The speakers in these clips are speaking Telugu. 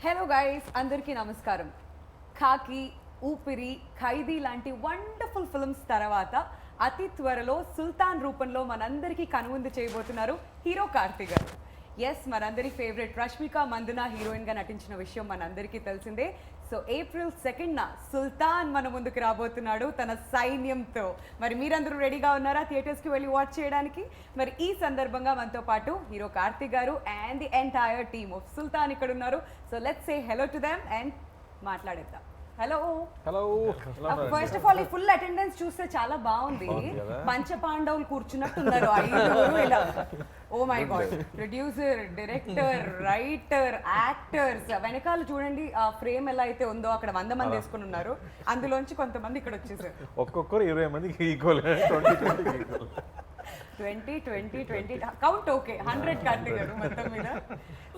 హలో గైస్, అందరికీ నమస్కారం. ఖాకీ, ఊపిరి, ఖైదీ లాంటి వండర్ఫుల్ ఫిల్మ్స్ తర్వాత అతి త్వరలో సుల్తాన్ రూపంలో మనందరికీ కనువిందు చేయబోతున్నారు హీరో కార్తీ గారు. ఎస్, మనందరి ఫేవరెట్ రష్మిక మందన హీరోయిన్గా నటించిన విషయం మనందరికీ తెలిసిందే. సో April 2న సుల్తాన్ మన ముందుకు రాబోతున్నాడు తన సైన్యంతో. మరి మీరందరూ రెడీగా ఉన్నారా థియేటర్స్కి వెళ్ళి వాచ్ చేయడానికి? మరి ఈ సందర్భంగా మనతో పాటు hero Karthi garu and the entire team of Sultan ఇక్కడ ఉన్నారు. So let's say hello to them and మాట్లాడేద్దాం. Hello hello. First of all ఈ ఫుల్ అటెండెన్స్ చూస్తే చాలా బాగుంది. పంచపాండవులు కూర్చున్నట్టున్నారు ఐదుగురు ఇలా. Oh my God, producer, director, writer, actors, వెనకాల చూడండి ఆ ఫ్రేమ్ ఎలా అయితే ఉందో అక్కడ 100 మంది వేసుకుని ఉన్నారు. అందులోంచి కొంతమంది ఇక్కడ వచ్చేసారు. ఒక్కొక్కరు 20 మందికి ఈక్వల్, 20 కౌంట్ ఓకే, 100 కార్తీ గారు మొత్తం మీద.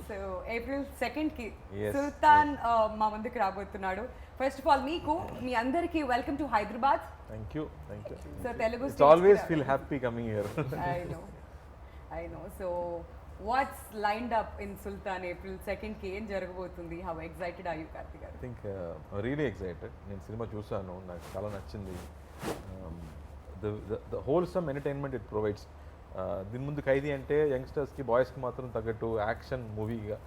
సో April 2కి సుల్తాన్ మా ముందుకు రాబోతున్నాడు. ఫస్ట్ ఆఫ్ ఆల్ మీ అందరికి welcome to Hyderabad. Thank you. So Telugu it's always feel happy coming here. I know. So what's lined up in Sultan April 2కి ఏం జరగబోతుంది? How excited are you Karthi garu? I think really excited. నేను సినిమా చూసాను, నాకు చాలా నచ్చింది. The wholesome entertainment it provides. దీని ముందు ఖైదీ అంటే యంగ్స్టర్స్కి, బాయ్స్కి మాత్రం తగ్గట్టు యాక్షన్ మూవీగా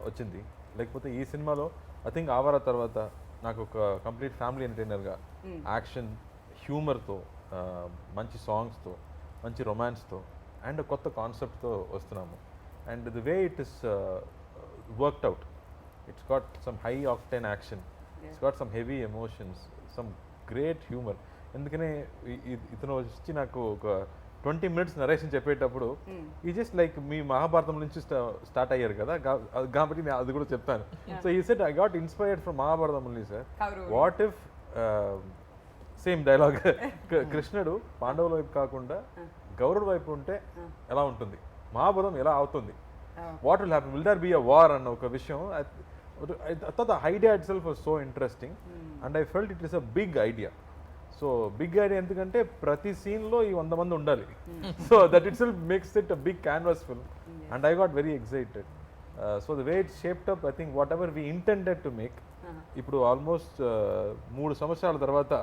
వచ్చింది. లేకపోతే ఈ సినిమాలో ఐ థింక్ ఆవారా తర్వాత నాకు ఒక కంప్లీట్ ఫ్యామిలీ ఎంటర్టైనర్గా యాక్షన్, హ్యూమర్తో, మంచి సాంగ్స్తో, మంచి రొమాన్స్తో అండ్ కొత్త కాన్సెప్ట్తో వస్తున్నాము. And the way it is worked out, it's got some high octane action, it's got some heavy emotions, some great humour. ఎందుకనే ఇతను వచ్చి నాకు ఒక 20 minutes నరేషన్ చెప్పేటప్పుడు ఈ జస్ట్ లైక్ మీ మహాభారతం నుంచి స్టార్ట్ అయ్యారు కదా, కాబట్టి నేను అది కూడా చెప్తాను. సో ఈ set I got inspired from Mahabharatam only sir. What if same dialogue కృష్ణుడు పాండవుల వైపు కాకుండా గౌరవుల వైపు ఉంటే ఎలా ఉంటుంది, మహాభారతం ఎలా అవుతుంది, what will happen, will there be a war అన్న ఒక విషయం. The idea itself was so interesting and I felt it is a big idea. So big idea ఎందుకంటే ప్రతి సీన్లో ఈ 100 మంది ఉండాలి. So that itself makes it a big canvas film and I got very excited. So the way it shaped up, I think whatever we intended to make, ఇప్పుడు ఆల్మోస్ట్ 3 సంవత్సరాల తర్వాత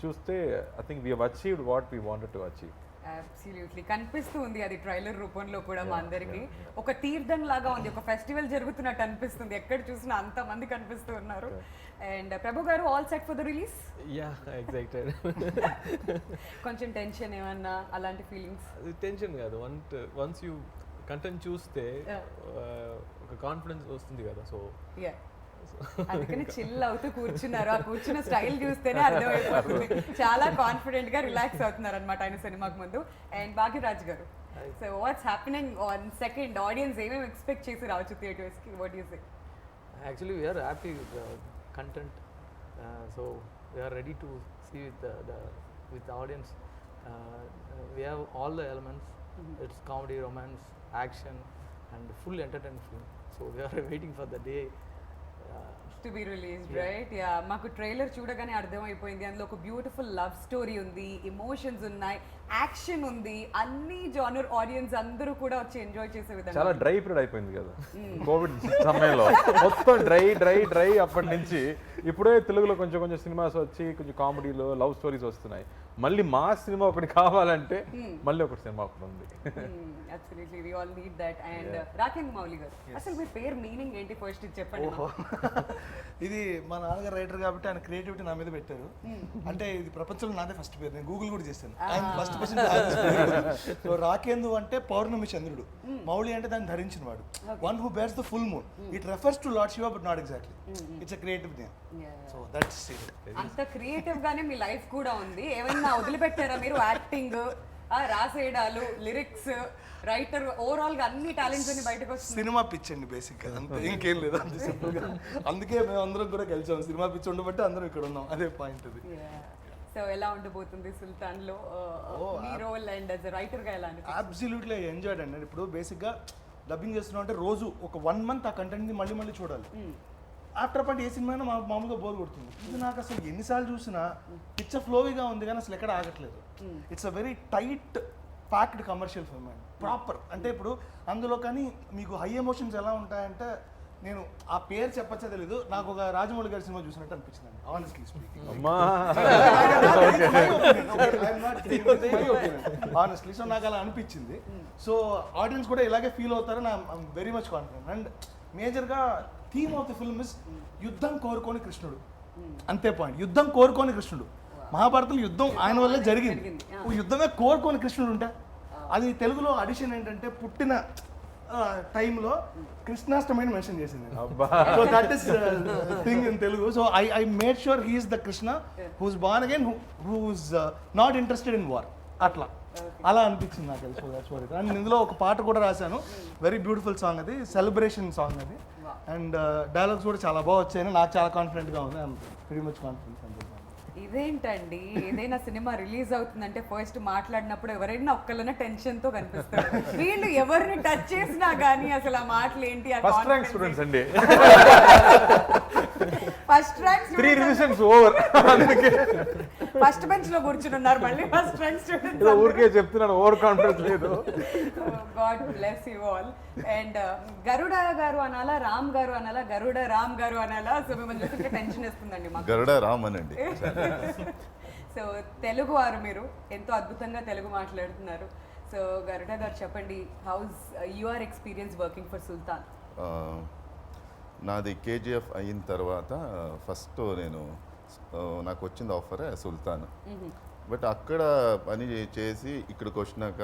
చూస్తే I think we have achieved what we wanted to achieve. Absolutely కనిపిస్తూ ఉంది అది ట్రైలర్ రూపంలో కూడా మా అందరికి. ఒక తీర్థం లాగా ఉంది, ఒక ఫెస్టివల్ జరుగుతున్నట్టు అనిపిస్తుంది. ఎక్కడ చూసినా అంత మంది కనిపిస్తూ ఉన్నారు. అండ్ ప్రభు గారు, all set for the release? Yeah, excited. కొంచెం టెన్షన్ ఏమన్నా అలాంటి ఫీలింగ్స్? టెన్షన్ కాదు, వన్స్ యూ కంటెంట్ చూస్తే ఒక కాన్ఫిడెన్స్ వస్తుంది కదా. సో అందుకని చిల్ అవుతూ కూర్చున్నారు. ఆ కూర్చున్న స్టైల్ చూస్తేనే అర్థమైపోతుంది చాలా కాన్ఫిడెంట్ గా రిలాక్స్ అవుతున్నారు అనమాట ఆయన సినిమాకి ముందు. And Bhagyaraj garu, so what's happening on second? Audience ఏమేమి ఎక్స్పెక్ట్ చేసి రావచ్చు థియేటర్స్ కి? What you say? Actually we're happy with the content. So we're ready to see with audience. We have all the elements. It's comedy, romance, action and full entertainment film. So we're waiting for the day to be released, right? Yeah, మాకు ట్రైలర్ చూడగానే అర్థమైపోయింది. అందులో ఒక బ్యూటిఫుల్ లవ్ స్టోరీ ఉంది, ఎమోషన్స్ ఉన్నాయి, యాక్షన్ ఉంది, అన్ని జానర్ ఆడియన్స్ అందరూ కూడా వచ్చి ఎంజాయ్ చేసే విధంగా. చాలా డ్రై పీరియడ్ అయిపోయింది కదా కోవిడ్ సమయంలో, మొత్తం డ్రై. అప్పటి నుంచి ఇప్పుడే తెలుగులో కొంచెం సినిమాస్ వచ్చి కొంచెం కామెడీలో లవ్ స్టోరీస్ వస్తున్నాయి. మళ్ళీ మా సినిమా ఒకటి కావాలంటే మళ్ళీ ఒకటి సినిమా ఒకటి ఉంది. Absolutely, we all need that. And Rakendra Mouli garu, అసలు మీ పేరు మీనింగ్ ఏంటి ఫస్ట్ చెప్పండి. ఇది మా నాన్నగారు రైటర్ కాబట్టి ఆయన క్రియేటివిటీ నా మీద పెట్టారు. అంటే ఇది ప్రపంచంలో నాదే ఫస్ట్ పేరు, నేను గూగుల్ కూడా చేశాను. ఆయన ఫస్ట్ పర్సన్. సో రాకేందు అంటే పౌర్ణమి చంద్రుడు, మౌళి అంటే దాన్ని ధరించిన వాడు, one who bears the full moon. It refers to lord Shiva but not exactly. It's a creative name. So that's it. అంత క్రియేటివ్ గానే మీ లైఫ్ కూడా ఉంది. ఏమైనా వదిలిపెట్టారా మీరు? యాక్టింగ్, రాసేయడాలు, లిరిక్స్, రైటర్, ఓవరాల్ గా అన్ని టాలెంట్స్ అన్ని బయటకు వస్తుంది. సినిమా పిచ్ అండి బేసిక్ గా, అంతే, ఇంకేం లేదు, అంతే సింపుల్ గా. అందుకే మేము అందరం కూడా కలిసాం, సినిమా పిచ్ ఉండబట్టి అందరం ఇక్కడ ఉన్నాం, అదే పాయింట్ అది. సో ఎలా ఉండబోతుంది సుల్తాన్ లో మీ రోల్ అండ్ యాజ్ రైటర్ గా ఎలా అనిపిస్తుంది? అబ్సల్యూట్లీ ఎంజాయ్డ్ అండి. ఇప్పుడు బేసిక్ గా డబ్బింగ్ చేస్తున్నాం అంటే రోజు ఒక 1 month ఆ కంటెంట్ ని మళ్ళీ చూడాలి. ఆఫ్టర్ పాయింట్ ఏ సినిమా అయినా మామూలుగా బోర్ కొడుతుంది. ఇది నాకు అసలు ఎన్నిసార్లు చూసినా పిక్చర్ ఫ్లోగా ఉంది కానీ అసలు ఎక్కడ ఆగట్లేదు. It's a very tight packed commercial film అండి, ప్రాపర్. అంటే ఇప్పుడు అందులో కానీ మీకు హై ఎమోషన్స్ ఎలా ఉంటాయంటే నేను ఆ పేరు చెప్పచ్చా తెలీదు, నాకు ఒక రాజమౌళి గారి సినిమా చూసినట్టు అనిపించింది ఆనెస్ట్లీ స్పీకింగ్. అమ్మా ఆనెస్ట్లీ సో నాకు అలా అనిపించింది. సో ఆడియన్స్ కూడా ఇలాగే ఫీల్ అవుతారని I'm very much confident. And మేజర్గా theme of the film is యుద్ధం కోరుకోని కృష్ణుడు, అంతే పాయింట్. యుద్ధం కోరుకోని కృష్ణుడు. మహాభారతంలో యుద్ధం ఆయన వల్లే జరిగింది. యుద్ధమే కోరుకోని కృష్ణుడు ఉంటే అది తెలుగులో అడిషన్ ఏంటంటే పుట్టిన టైంలో కృష్ణాష్టమిని మెన్షన్ చేసింది. So that is thing in Telugu. So I made sure he's the Krishna who's born again, who's not interested in war. అలా అనిపించింది నాకు. So that's what it. And ఇందులో ఒక పాట కూడా రాశాను, వెరీ బ్యూటిఫుల్ సాంగ్, అది సెలబ్రేషన్ సాంగ్ అది. అండ్ డైలాగ్స్ కూడా చాలా బాగా వచ్చాయని నాకు చాలా కాన్ఫిడెంట్గా ఉంది. I'm very much confident. ఇదేంటండి, ఏదైనా సినిమా రిలీజ్ అవుతుందంటే ఫస్ట్ మాట్లాడినప్పుడు ఎవరైనా ఒక్కళ్ళన టెన్షన్ తో కనిపిస్తారు. వీళ్ళు ఎవరిని టచ్ చేసినా గానీ అసలు ఆ మాటలు ఏంటి, ఫస్ట్ ర్యాంక్ స్టూడెంట్స్ అండి, ఫస్ట్ ర్యాంక్ 3 రివిజన్స్ ఓవర్, అందుకే ఫస్ట్ బెంచ్ లో కూర్చుని ఉన్నారు మళ్ళీ ఫస్ట్ ర్యాంక్ స్టూడెంట్స్. ఊరికే చెప్తున్నాను, ఓవర్ కాన్ఫిడెన్స్ లేదు. God bless you all. And Garuda garu అనాలా, రామ్ గారు అనాలా, గరుడ రామ్ గారు అనాలా? సో మిమ్మల్ని చూస్తే టెన్షన్ వేస్తుందండి మాకు. గరుడ రామ్ అనండి. సో తెలుగు వారు, మీరు ఎంతో అద్భుతంగా తెలుగు మాట్లాడుతున్నారు. సో గరుడ గారు చెప్పండి, how's your experience working for Sultan? నాది కేజీఎఫ్ అయిన తర్వాత ఫస్ట్ నేను నాకు వచ్చింది ఆఫర్ సుల్తాన్. బట్ అక్కడ పని చేసి ఇక్కడికి వచ్చినాక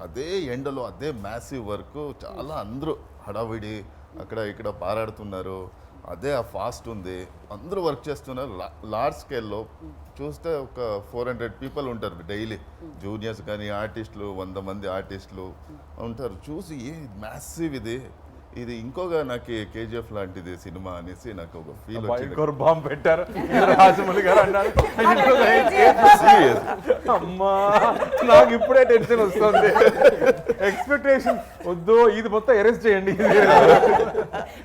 అదే ఎండలో అదే మ్యాసివ్ వర్క్, చాలా అందరూ హడావిడి అక్కడ ఇక్కడ పారాడుతున్నారు, అదే ఆ ఫాస్ట్ ఉంది, అందరూ వర్క్ చేస్తున్నారు. లార్జ్ స్కేల్లో చూస్తే ఒక 400 పీపుల్ ఉంటారు డైలీ, జూనియర్స్ కానీ ఆర్టిస్టులు 100 మంది ఆర్టిస్టులు ఉంటారు. చూసి ఏ మ్యాసివ్ ఇది ఇంకోగా నాకు కేజీఎఫ్ లాంటిది సినిమా అనేసి నాకు ఒక ఫీల్ వచ్చింది. బాంబు పెట్టారు రాజమౌళి గారు అన్నారు. అమ్మా నాకు ఇప్పుడే టెన్షన్ వస్తుంది. ఎక్స్పెక్టేషన్ వద్దు, ఇది మొత్తం అరెస్ట్ చేయండి,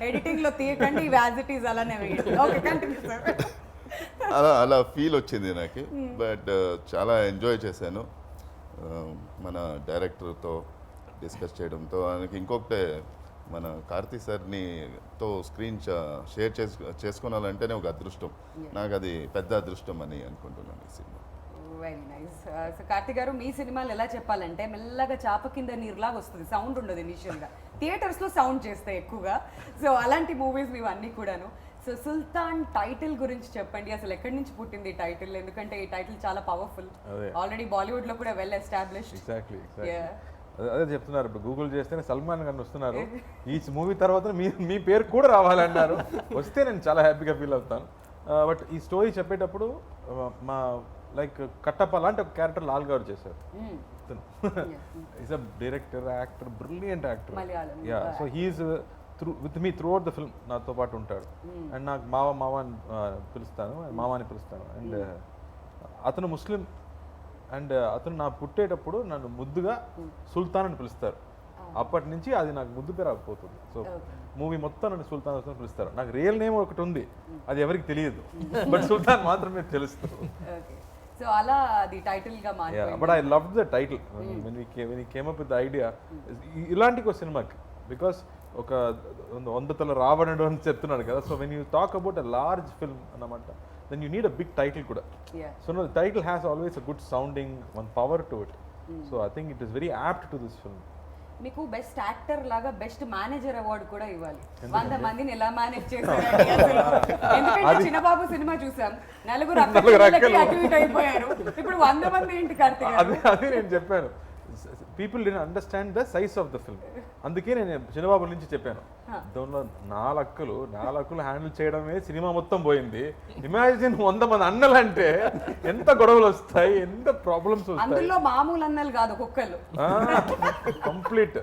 ఎడిటింగ్ లో తీయకండి, యాజ్ ఇట్ ఈస్ అలానే వేయండి. Okay, continue sir. అలా ఫీల్ వచ్చింది నాకు. బట్ చాలా ఎంజాయ్ చేశాను మన డైరెక్టర్తో డిస్కస్ చేయడంతో. ఆయనకి ఇంకొకటే, మన కార్తీ సార్ని తో స్క్రీన్ షేర్ చేసుకోవాలంటేనే ఒక అదృష్టం. నాకు అది పెద్ద అదృష్టం అని అనుకుంటున్నాను ఈ cinema. Very nice. So Karthik గారు, మీ సినిమాలు ఎలా చెప్పాలంటే మెల్లగా చాప కింద నీరులాగా వస్తుంది, సౌండ్ ఉండదు ఇనిషియల్గా, థియేటర్స్లో సౌండ్ చేస్తాయి ఎక్కువగా. సో అలాంటి మూవీస్ ఇవి అన్నీ కూడాను. సో సుల్తాన్ టైటిల్ గురించి చెప్పండి, అసలు ఎక్కడి నుంచి పుట్టింది ఈ టైటిల్? ఎందుకంటే ఈ టైటిల్ చాలా పవర్ఫుల్, ఆల్రెడీ బాలీవుడ్ లో కూడా వెల్ ఎస్టాబ్లిష్డ్. ఎగ్జాక్ట్లీ అదే చెప్తున్నారు. ఇప్పుడు గూగుల్ చేస్తేనే సల్మాన్ గారు వస్తున్నారు, ఈ మూవీ తర్వాత మీ పేరు కూడా రావాలన్నారు. వస్తే నేను చాలా హ్యాపీగా ఫీల్ అవుతాను. బట్ ఈ స్టోరీ చెప్పేటప్పుడు మా లైక్ కట్టప్ప లాంటి ఒక క్యారెక్టర్ లాల్ గారు చేశారు. Is a director, actor, brilliant actor. Yeah, so he's with me throughout the film, నాతో పాటు ఉంటాడు. అండ్ నాకు మామ అని పిలుస్తాను, మామని పిలుస్తాను. అండ్ అతను ముస్లిం, అండ్ అతను నా పుట్టేటప్పుడు నన్ను ముద్దుగా సుల్తాన్ అని పిలుస్తారు. అప్పటి నుంచి అది నాకు ముద్దు పేరు అయిపోతుంది. సో మూవీ మొత్తం నన్ను సుల్తాన్ అని పిలుస్తారు. నాకు రియల్ నేమ్ ఒకటి ఉంది, అది ఎవరికి తెలియదు, బట్ సుల్తాన్ మాత్రమే తెలుస్తుంది. సో అలా అది టైటిల్ గా మారింది. But I love the title when we came up with the idea. ఇలాంటి ఒక సినిమాకి, బికాస్ ఒక 100 తల రావణుడు అని చెప్తున్నాడు కదా. So when you talk about a large film అన్నమాట, then you need a big title kuda. So no, the title has always a good sounding, one power to it. So I think it is very apt to this film. మీకు బెస్ట్ యాక్టర్ లాగా బెస్ట్ మేనేజర్ అవార్డు కూడా ఇవ్వాలి. 100 మందిని ఎలా మేనేజ్ చేశారండి అసలు? ఎందుకంటే చిన్నబాబు సినిమా చూసాం, నలుగురు అటు ఇటు అయిపోయారు, ఇప్పుడు 100 మంది ఏంటి కార్తీక్? అదే నేను చెప్పాను, people did understand the size of the film. అందుకే నేను చిన్నబాబు నుంచి చెప్పాను, దానిలో 4 అక్కలు హ్యాండిల్ చేయడమే సినిమా మొత్తం పోయింది. ఇమాజిన్ 100 మంది అన్నలు అంటే ఎంత గొడవలు వస్తాయి, ఎంత ప్రాబ్లమ్స్ వస్తాయి. అందులో మామూలు అన్నలు కాదు, ఒక్కళ్ళు complete.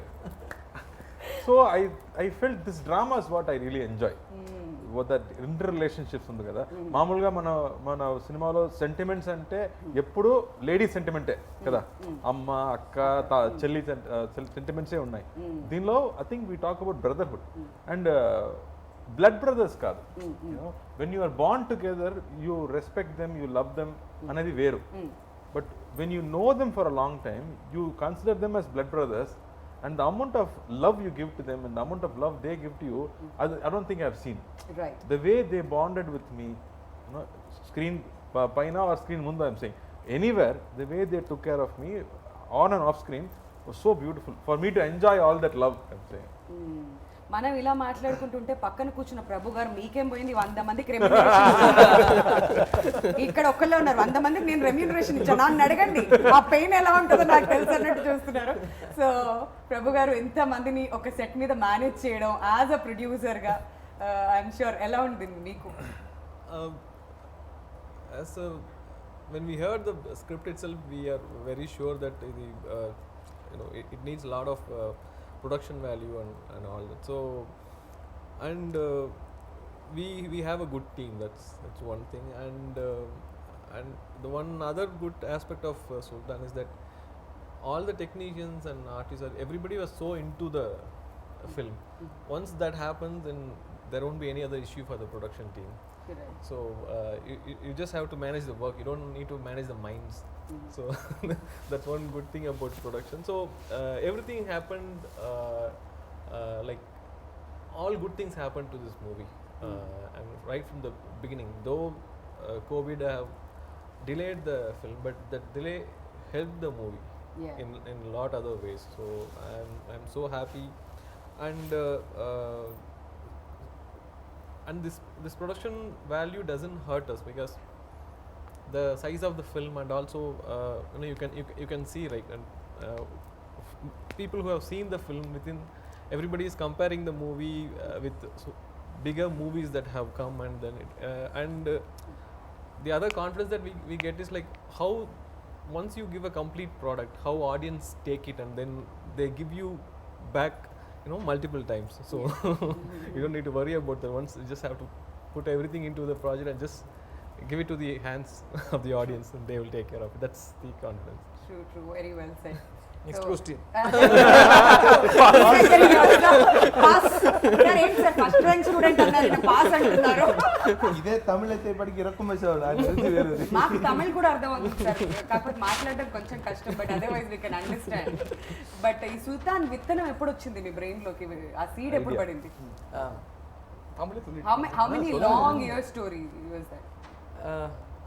So I felt this drama is what I really enjoy. That inter relationships ఉంది కదా. మామూలుగా మన సినిమాలో సెంటిమెంట్స్ అంటే ఎప్పుడు లేడీ సెంటిమెంటే కదా, అమ్మ అక్క చెల్లి సెంటిమెంట్సే ఉన్నాయి. దీనిలో I think we talk about brotherhood and blood brothers కాదు. When you are bond together, you respect them, you love them అనేది వేరు. But when you know them for a long time, you consider them as blood brothers and the amount of love you give to them and the amount of love they give to you, I don't think I've seen. Right The way they bonded with me, screen paina or screen mundu, I'm saying anywhere, the way they took care of me on and off screen was so beautiful for me to enjoy all that love, I'm saying. మనం ఇలా మాట్లాడుకుంటుంటే పక్కన కూర్చున్న ప్రభు గారు మీకేం పోయింది 100 మందికి ఇక్కడ ఒక్కళ్ళే ఉన్నారు 100 మందికి నేను రెమ్యూనరేషన్ ఇచ్చాను నన్ను అడగండి ఆ పెయిన్ ఎలా ఉంటుందో నాకు తెలుసు అన్నట్టు చూస్తున్నారు. సో ప్రభు గారు ఎంత మందిని ఒక సెట్ మీద మేనేజ్ చేయడం యాజ్ అ ప్రొడ్యూసర్గా ఐఎమ్ షూర్ ఎలా ఉంటుంది మీకు? When we heard the script itself, we are very sure that it needs a lot of production value and all that. So, and we have a good team. That's one thing. And the one other good aspect of Sultan is that all the technicians and artists, everybody was so into the film. Once that happens, then there won't be any other issue for the production team. So you just have to manage the work. You don't need to manage the minds. So that's one good thing about production. So everything happened like all good things happened to this movie. And right from the beginning, though COVID have delayed the film, but that delay helped the movie in a lot other ways. So I'm so happy, and this production value doesn't hurt us because the size of the film, and also you can see, right, and people who have seen the film, within everybody is comparing the movie with bigger movies that have come, and then the other confidence that we get is like how once you give a complete product, how audience take it, and then they give you back multiple times. So you don't need to worry about that. Once you just have to put everything into the project and just give it to the hands of the audience, and they will take care of it. That's the confidence. True, very well said. Next question. First rank student అన్నారు పాస్ అంటున్నారు. ఇదే తమిళ అయితే ఇప్పటికి ఇరక్కుమేసేవాడు ఆయన తెలిసి వేరేది. మాకు తమిళ్ కూడా అర్థం అవుతుంది సార్, కాకపోతే మాట్లాడడం కొంచెం కష్టం, but otherwise we can understand. But ఈ సుల్తాన్ విత్తనం ఎప్పుడు వచ్చింది మీ బ్రెయిన్ లోకి? ఆ సీడ్ ఎప్పుడు పడింది? How many long year story was that?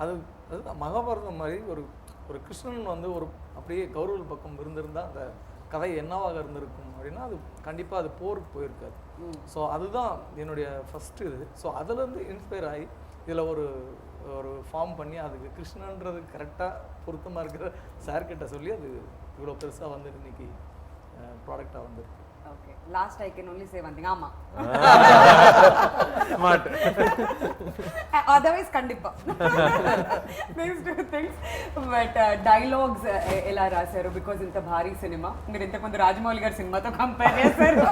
அதுதான் மகாபாரதம் மாதிரி ஒரு கிருஷ்ணன் வந்து ஒரு அப்படியே கௌரவ பக்கம் இருந்திருந்தால் அந்த கதை என்னவாக இருந்திருக்கும் அப்படின்னா அது கண்டிப்பாக அது போருக்கு போயிருக்காது. ஸோ அதுதான் என்னுடைய ஃபஸ்ட்டு இது. ஸோ அதுலேருந்து இன்ஸ்பயர் ஆகி இதில் ஒரு ஃபார்ம் பண்ணி அதுக்கு கிருஷ்ணன்றது கரெக்டாக பொருத்தமாக இருக்கிற சார்கிட்ட சொல்லி அது இவ்வளோ பெருசாக வந்து இன்னைக்கு ப்ராடக்டாக வந்துருக்கு. Okay, last I can only say one thing, Amma. Smart. Otherwise kandipa. These two things. But dialogues ela rasaru because inta bhari cinema. Meer inta kondu Rajamouli gar cinema tho compare chesaru.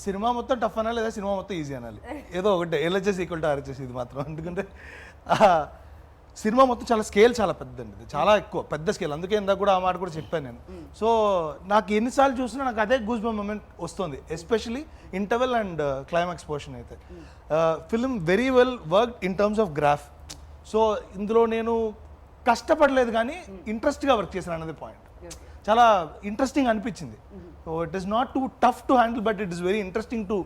Cinema మొత్తం టఫ్ అనాలి లేదా సినిమా మొత్తం ఈజీ అనాలి, ఏదో ఒకటి ఎల్హెచ్ఎస్ ఈక్వల్ టు ఆర్హెచ్ఎస్ ఇది మాత్రం. ఎందుకంటే సినిమా మొత్తం చాలా స్కేల్ చాలా పెద్దండి, ఇది చాలా ఎక్కువ పెద్ద స్కేల్. అందుకే ఇందాక కూడా ఆ మాట కూడా చెప్పాను నేను. సో నాకు ఎన్నిసార్లు చూసినా నాకు అదే గూస్ బంప్ మూమెంట్ వస్తుంది, especially interval and climax portion అయితే. Film very well work in terms of graph. So ఇందులో నేను కష్టపడలేదు కానీ ఇంట్రెస్ట్గా వర్క్ చేశాను అన్నది పాయింట్. చాలా ఇంట్రెస్టింగ్ అనిపించింది. So it is not two tough to handle, but it is very interesting to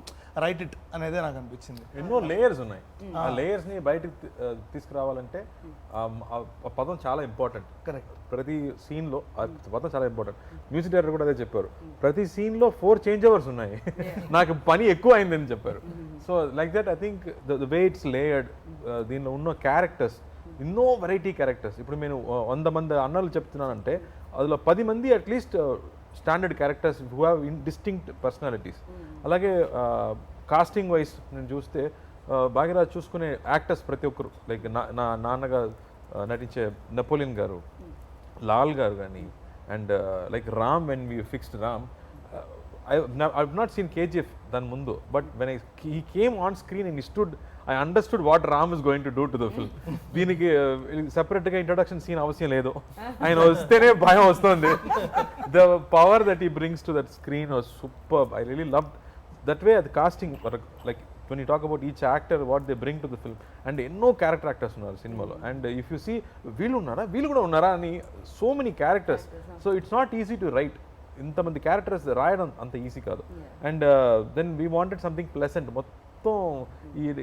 right it అనేదే నాకు అనిపించింది. ఎన్నో లేయర్స్ ఉన్నాయి, ఆ లేయర్స్ ని బయటకు తీసుకురావాలంటే ఆ పదం చాలా ఇంపార్టెంట్. కరెక్ట్. ప్రతి సీన్ లో ఆ పదం చాలా ఇంపార్టెంట్. మ్యూజిక్ డైరెక్టర్ కూడా అదే చెప్పారు, ప్రతి సీన్ లో 4 చేంజ్ ఓవర్స్ ఉన్నాయి, నాకు పని ఎక్కువ అయిందని చెప్పారు. So like that I think the way it's layered, దీనిలో ఉన్న క్యారెక్టర్స్ ఎన్నో వెరైటీ క్యారెక్టర్స్. ఇప్పుడు నేను 100 మంది అన్నలు చెప్తున్నానంటే అందులో 10 మంది at least standard characters who have distinct personalities. అలాగే కాస్టింగ్ వైజ్ నేను చూస్తే భాగ్యరాజ్ చూసుకునే యాక్టర్స్ ప్రతి ఒక్కరు, లైక్ నా నాన్నగా నటించే నెపోలియన్ గారు, లాల్ గారు కానీ, and like Ram, when we fixed Ram, I've not seen KGF దాని ముందు, but when he came on screen and he stood, I understood what Ram is going to do to the film. దీనికి సెపరేట్గా ఇంట్రొడక్షన్ సీన్ అవసరం లేదు, ఆయన వస్తేనే భయం వస్తుంది. The power that he brings to that screen was superb. I really loved that way. The casting, like when you talk about each actor, what they bring to the film, and ఎన్నో క్యారెక్టర్ యాక్టర్స్ ఉన్నారు సినిమాలో. అండ్ ఇఫ్ యూ సీ వీళ్ళు కూడా ఉన్నారా అని, so many characters. So it's not easy to write. ఇంతమంది క్యారెక్టర్స్ రాయడం అంత ఈజీ కాదు. And then we wanted something pleasant. మొత్తం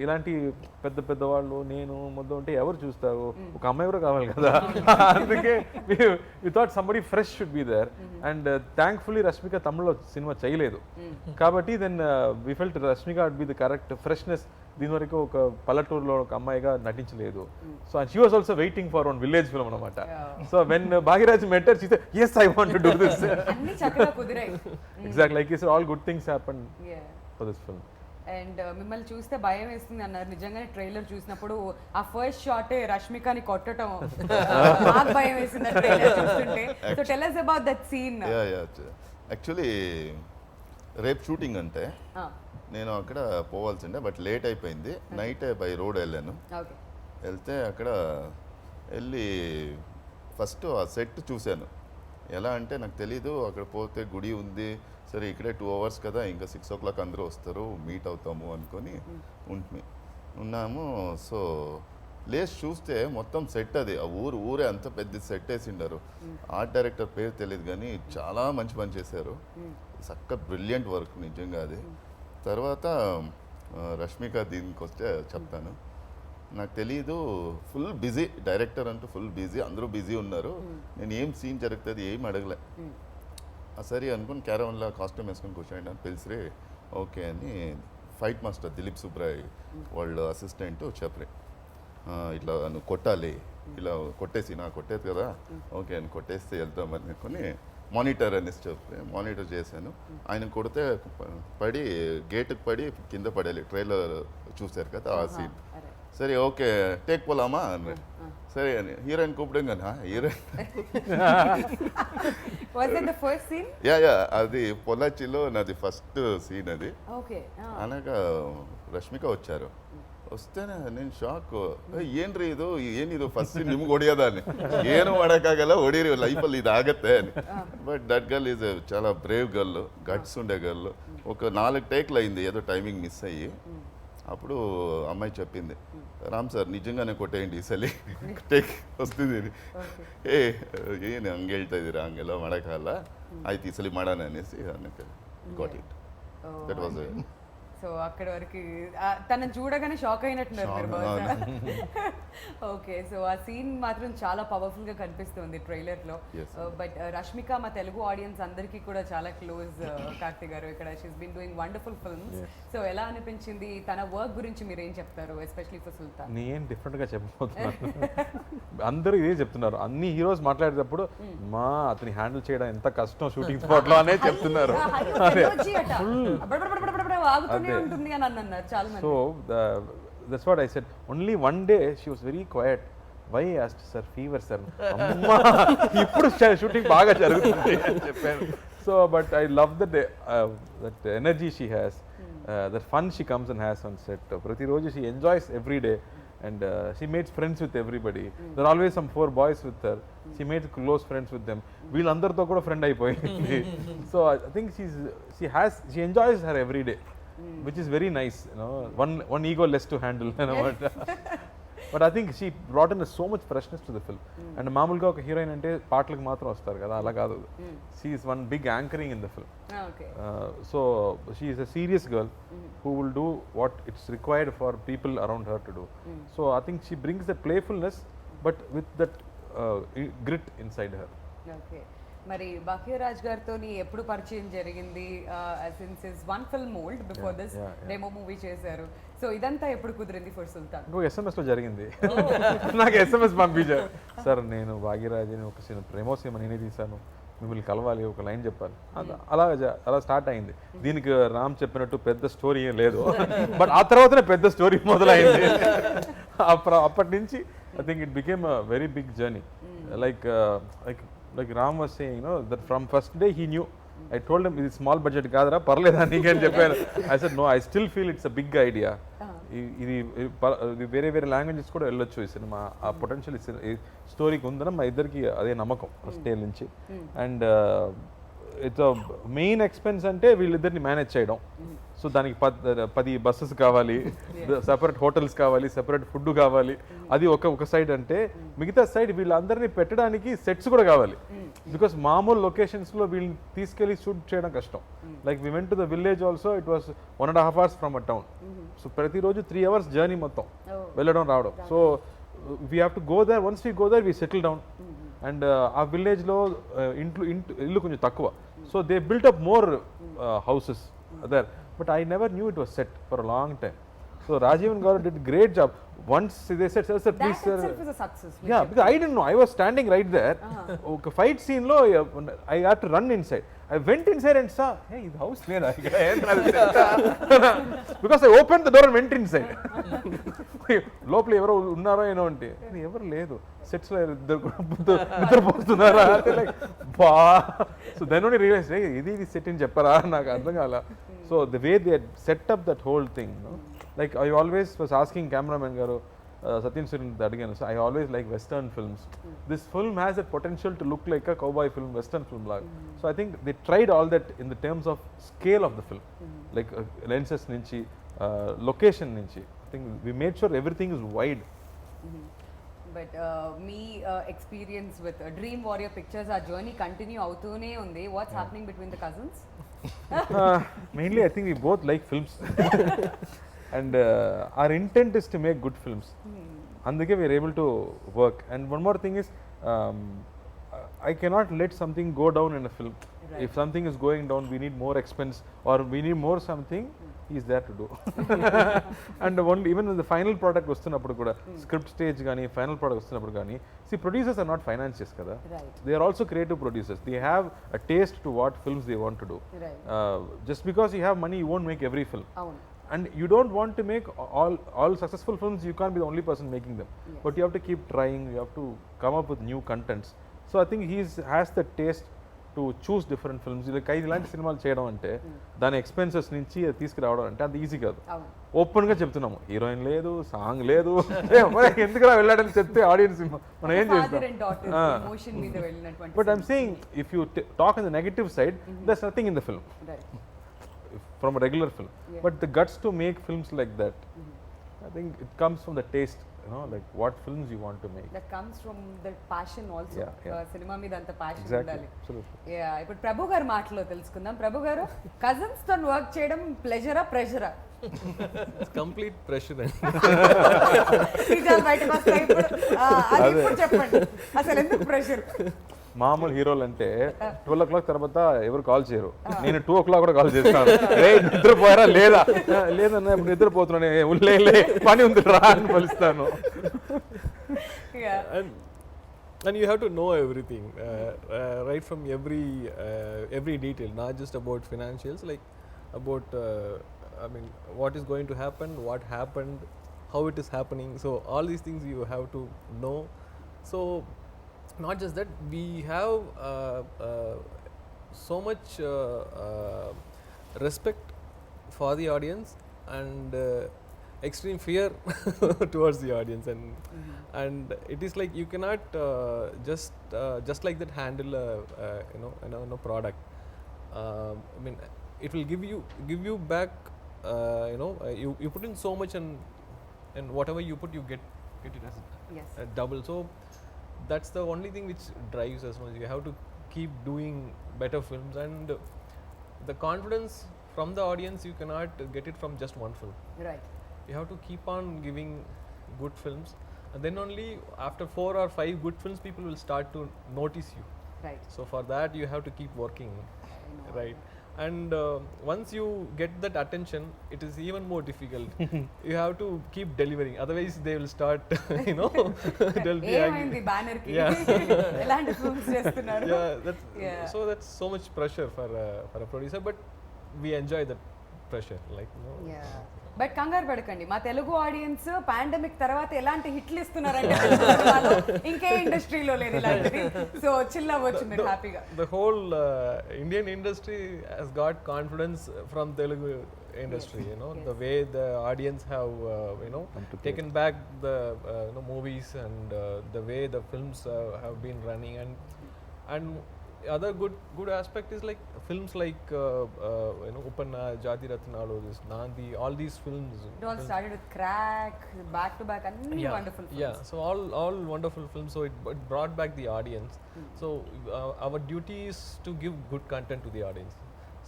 ఇలాంటి పెద్ద పెద్ద వాళ్ళు నేను మొత్తం ఉంటే ఎవరు చూస్తారు, ఒక అమ్మాయి కూడా కావాలి కదా. అందుకే we thought somebody fresh should be there. And thankfully Rashmika తమిళ్లో సినిమా చేయలేదు కాబట్టి then we felt Rashmika would be the correct freshness. దీని వరకు ఒక పల్లెటూరులో ఒక అమ్మాయిగా నటించలేదు. So and she was also waiting for one village film అనమాట. So when Bhagyaraj met her she said yes I want to do this. అన్ని చక్కగా కుదిరాయి. Exactly, like you said, all good things happened for this film. And మిమ్మల్ని చూస్తే భయం వేస్తుంది అన్నారు. నిజంగానే ట్రైలర్ చూసినప్పుడు ఆ ఫస్ట్ షాటే రష్మికని కొట్టడం నాకు భయం వేసింది ట్రైలర్ చూస్తుంటే. So tell us about that scene. Actually రేపు షూటింగ్ అంటే నేను అక్కడ పోవాల్సిండే, బట్ లేట్ అయిపోయింది. నైట్ బై రోడ్ వెళ్ళాను. వెళ్తే అక్కడ వెళ్ళి ఫస్ట్ ఆ సెట్ చూశాను. ఎలా అంటే నాకు తెలీదు, అక్కడ పోతే గుడి ఉంది, సరే ఇక్కడే 2 hours కదా, ఇంకా 6 o'clock అందరూ వస్తారు, మీట్ అవుతాము అనుకొని ఉన్నాము. సో ప్లేస్ చూస్తే మొత్తం సెట్, అది ఆ ఊరే అంత పెద్ద సెట్ వేసిండారు. ఆర్ట్ డైరెక్టర్ పేరు తెలియదు కానీ చాలా మంచి పని చేశారు. చక్క బ్రిలియంట్ వర్క్ నిజంగా అది. తర్వాత రష్మిక దీనికి వస్తే చెప్తాను. నాకు తెలీదు, ఫుల్ బిజీ డైరెక్టర్ అంటూ ఫుల్ బిజీ, అందరూ బిజీ ఉన్నారు. నేను ఏం సీన్ జరుగుతుంది ఏం అడగలే. సరే అనుకుని క్యారవన్లో కాస్ట్యూమ్ వేసుకొని కూర్చోండి అని పిలిచిరే. ఓకే అని ఫైట్ మాస్టర్ దిలీప్ సుబ్రాయ్ వాళ్ళ అసిస్టెంట్ చెప్పరే, ఇట్లా నువ్వు కొట్టాలి, ఇలా కొట్టేసి నాకు కొట్టేది కదా, ఓకే అని కొట్టేస్తే వెళ్తామని అనుకుని మానిటర్ అనేసి చెప్పి మానిటర్ చేశాను. ఆయన కొడితే పడి గేటుకు పడి కింద పడాలి. ట్రైలర్ చూశారు కదా ఆ సీన్. సరే ఓకే టేక్ పోలామా అన్నాడు. సరే అని హీరోయిన్ కూపడంగా హీరోయిన్ యా అది పొలాచిలో నాది ఫస్ట్ సీన్ అది. అనగా రష్మిక వచ్చారు. ವಸ್ತೇನೆ ನೀನು ಶಾಕ್ ಏನ್ರಿ ಇದು ಏನಿದು ಫಸ್ಟ್ ನಿಮ್ಗೆ ಹೊಡಿಯೋದಾನೆ ಏನು ಮಾಡೋಕ್ಕಾಗಲ್ಲ ಹೊಡೀರಿ ಲೈಫಲ್ಲಿ ಇದಾಗತ್ತೆ అని. బట్ దట్ గర్ల్ ఈజ్ చాలా బ్రేవ్ గర్ల్, గట్స్ ఉండే గర్ల్. ఒక 4 టేక్లు అయింది ఏదో టైమింగ్ మిస్ అయ్యి. అప్పుడు అమ్మాయి చెప్పింది, ರಾಮ್ ಸರ್ ನಿಜಂಗಾನೆ ಕೊಟ್ಟೇಂಡಿ ಈ ಸಲ ಟೇಕ್ ವಸ್ತಿದ್ದೀರಿ. ಏನು ಹಂಗೆ ಹೇಳ್ತಾ ಇದ್ದೀರಾ, ಹಂಗೆಲ್ಲ ಮಾಡೋಕ್ಕಾಗಲ್ಲ, ಆಯ್ತು ಈ ಸಲ ಮಾಡೋಣ ಅನ್ನಿಸಿ ಅನ್ನಕ್ಕೆ got it. That was so అక్కడి వరకు తనని చూడగానే షాక్ అయినట్టున్నారు. ఓకే, సో ఆ సీన్ మాత్రం చాలా పవర్ఫుల్ గా కనిపిస్తుంది ట్రైలర్ లో. బట్ రష్మిక మా తెలుగు ఆడియన్స్ అందరికీ కూడా చాలా క్లోజ్. కార్తిక్ గారు ఇక్కడ she's been doing wonderful films. So ఎలా అనిపించింది తన వర్క్ గురించి మీరు ఏం చెప్తారు, ఎస్పెషల్లీ ఫర్ సుల్తాన్? నేను డిఫరెంట్ గా చెప్పబోతున్నాను. అందరూ ఇదే చెప్తున్నారు, అన్ని హీరోస్ మాట్లాడేటప్పుడు మా అతని హ్యాండిల్ చేయడం ఎంత కష్టం షూటింగ్ స్పాట్ లో అనే చెప్తున్నారు. So that's what I said. Only one day she was very quiet. Why I asked, sir, fever sir. Amma ippudu shooting baga jarugutundi ani cheppanu. So but I love that energy she has, that fun she comes and has on set. Prati roju she enjoys every day, and she makes friends with everybody. There are always some 4 boys with her. She made close friends with them. వీళ్ళందరితో కూడా ఫ్రెండ్ అయిపోయింది. So I think she enjoys her every day, which is very nice, you know. One ego less to handle, you know. But I think she brought in so much freshness to the film. And మామూలుగా ఒక హీరోయిన్ అంటే పాటలకు మాత్రం వస్తారు కదా, అలా కాదు. She is one big anchoring in the film. So she is a serious girl who will do what it's required for people around her to do. So I think she brings that playfulness but with that grit inside her. Okay. మరి భాగ్యరాజ్ గారితో ఎప్పుడు పరిచయం జరిగింది? Since his one film old, before this demo movie చేశారు. సో ఇదంతా ఎప్పుడు కుదిరింది ఫర్ సుల్తాన్? ఇంకో SMS లో జరిగింది. నాకు SMS పంపించారు, సార్ నేను భాగ్యరాజ్ని ఒక ప్రేమో సినిమా నేనే తీశాను, మిమ్మల్ని కలవాలి, ఒక లైన్ చెప్పాలి. అలా స్టార్ట్ అయింది. దీనికి రామ్ చెప్పినట్టు పెద్ద స్టోరీ ఏం లేదు, బట్ ఆ తర్వాతనే పెద్ద స్టోరీ మొదలైంది. అప్పటి నుంచి I think it became a very big journey. Like Ram was saying, you know, that from first day he knew. I told him, ఇది స్మాల్ బడ్జెట్ కాదురా, పర్లేదా నీకని చెప్పాను. I said, no, I still feel it's a big idea. ఇది వేరే వేరే లాంగ్వేజెస్ కూడా వెళ్ళొచ్చు ఈ సినిమా, ఆ పొటెన్షియల్ ఈ స్టోరీకి ఉందని మా ఇద్దరికి అదే నమ్మకం ఫస్ట్ డే నుంచి. అండ్ ఇట్స్ మెయిన్ ఎక్స్పెన్స్ అంటే వీళ్ళిద్దరిని మేనేజ్ చేయడం. సో దానికి 10 బస్సెస్ కావాలి, సెపరేట్ హోటల్స్ కావాలి, సెపరేట్ ఫుడ్ కావాలి. అది ఒక సైడ్ అంటే మిగతా సైడ్ వీళ్ళందరినీ పెట్టడానికి సెట్స్ కూడా కావాలి. బికాస్ మామూలు లొకేషన్స్లో వీళ్ళని తీసుకెళ్ళి షూట్ చేయడం కష్టం. Like we went to the village also, it was 1.5 hours from a town. So ప్రతిరోజు 3 hours జర్నీ మొత్తం వెళ్ళడం రావడం. So we have to go there. Once we go there we settle down. And ఆ విలేజ్లో ఇల్లు కొంచెం తక్కువ. So they built up more houses there, but I never knew it was set for a long time. So Rajivan Garu did a great job. Once they said, sir, That please, sir. itself is a success. Yeah, because I didn't know. I was standing right there. Okay, fight scene lo, I had to run inside. I went inside and saw, hey, the house there. Because I opened the door and went inside. లోపల ఎవరో ఉన్నారో ఏనో అంటే ఎవరు లేదు, సెట్స్ లో నిద్రపోతున్నారా అంటే లైక్ బా. సో దెన్ ఓన్లీ రియలైజ్ ఇది సెట్ అని చెప్పరా, నాకు అర్థం కాల. So the way they set up that whole thing, like I always was asking cameraman garu, Satyan Surin అడిగాను. So I always like western films. This film has that potential to look like a cowboy film, western film lag. So I think they tried all that in the terms of scale of the film, like lenses nunchi, location nunchi. I think we made sure everything is wide. But me experience with dream warrior pictures, ఆ జర్నీ కంటిన్యూ అవుతూనే ఉంది. What's happening between the cousins? Mainly I think we both like films. And our intent is to make good films. Andike we are able to work. And one more thing is, I cannot let something go down in a film. Right. If something is going down, we need more expense or we need more something, he is there to do. And even when the final product వస్తున్నప్పుడు కూడా, script stage కానీ final product వస్తున్నప్పుడు కానీ, see, producers are not financiers kada. Right. They are also creative producers. They have a taste to what films they want to do. Right. Just because you have money, you won't make every film. అవును. And you don't want to make all successful films. You can't be the only person making them. Yes. But you have to keep trying. You have to come up with new contents. So I think has the taste to choose different films. Like ఇలాంటి సినిమాలు చేయడం అంటే దాని ఎక్స్పెన్సెస్ నుంచి తీసుకురావడం అంటే అది ఈజీ కాదు. అవును. ఓపెన్గా చెప్తున్నాము, హీరోయిన్ లేదు, సాంగ్ లేదు, ఎందుకు వెళ్ళాడని చెప్తే ఆడియన్స్ మనం ఏం Father and daughter చేస్తాం. emotion మీద వెళ్ళినటువంటి But I'm saying, if you talk on the negative side, there's nothing in the film. Right. From a regular film. Yeah. But the guts to make films like that, I think it comes from the taste, like what films you want to make. That comes from the passion also. Yeah, yeah. Cinema మీద అంత passion Exactly, ఉండాలి. absolutely. Yeah, ఇప్పుడు ప్రభు గారి మాటలో తెలుసుకుందాం. ప్రభు గారు, కజిన్స్ తో వర్క్ చేయడం ప్లెజరా ప్రెషరా? It's complete pressure. నిజాలు బయటకు వస్తాయి ఇప్పుడు. అది ఇప్పుడు చెప్పండి, అసలు ఎందుకు ప్రెషర్? మామూలు హీరోలు అంటే 12 o'clock తర్వాత ఎవరు కాల్ చేయరు. నేను 2 o'clock కూడా కాల్ చేస్తాను. రే నిద్రపోయారా లేదా, లేదన్నా ఇప్పుడు నిద్రపోతున్నాను, లే పని ఉంది రా అని పిలుస్తాను. Yeah. And you have to know everything, right from every detail, not just about financials, like about what is going to happen, what happened, how it is happening. So all these things you have to know. So not just that, we have so much respect for the audience and extreme fear towards the audience, and it is like you cannot just like that handle a product. It will give you back. You put in so much, and whatever you put, you get it as Yes. double. So that's the only thing which drives us much. You have to keep doing better films, and the confidence from the audience you cannot get it from just one film. Right. You have to keep on giving good films, and then only after 4 or 5 good films people will start to notice you. Right. So for that you have to keep working, right? And once you get that attention, it is even more difficult. You have to keep delivering, otherwise they will start they'll be ఏమైంది బ్యానర్ కి? Yeah. ఎలాంటి ఫిల్మ్స్ చేస్తున్నారు? Yeah. So that's so much pressure for a producer, but we enjoy that pressure, like but కంగారు పడకండి, మా తెలుగు ఆడియన్స్ పాండమిక్ తర్వాత ఎలాంటి హిట్లు ఇస్తున్నారంటే సినిమాలో ఇంకే ఇండస్ట్రీలో లేదు ఇలాంటిది. సో చిల్ అవ్వచ్చు మీరు హ్యాపీగా. The whole Indian industry has got confidence from Telugu industry. The way the audience have taken back the movies, and the way the films have been running, and other good aspect is like films like Upanna, Jati Ratnalu, this Nandi, all these films. It all started with Crack, back to back, and wonderful films. Yeah, so all wonderful films. So it brought back the audience. So our duty is to give good content to the audience.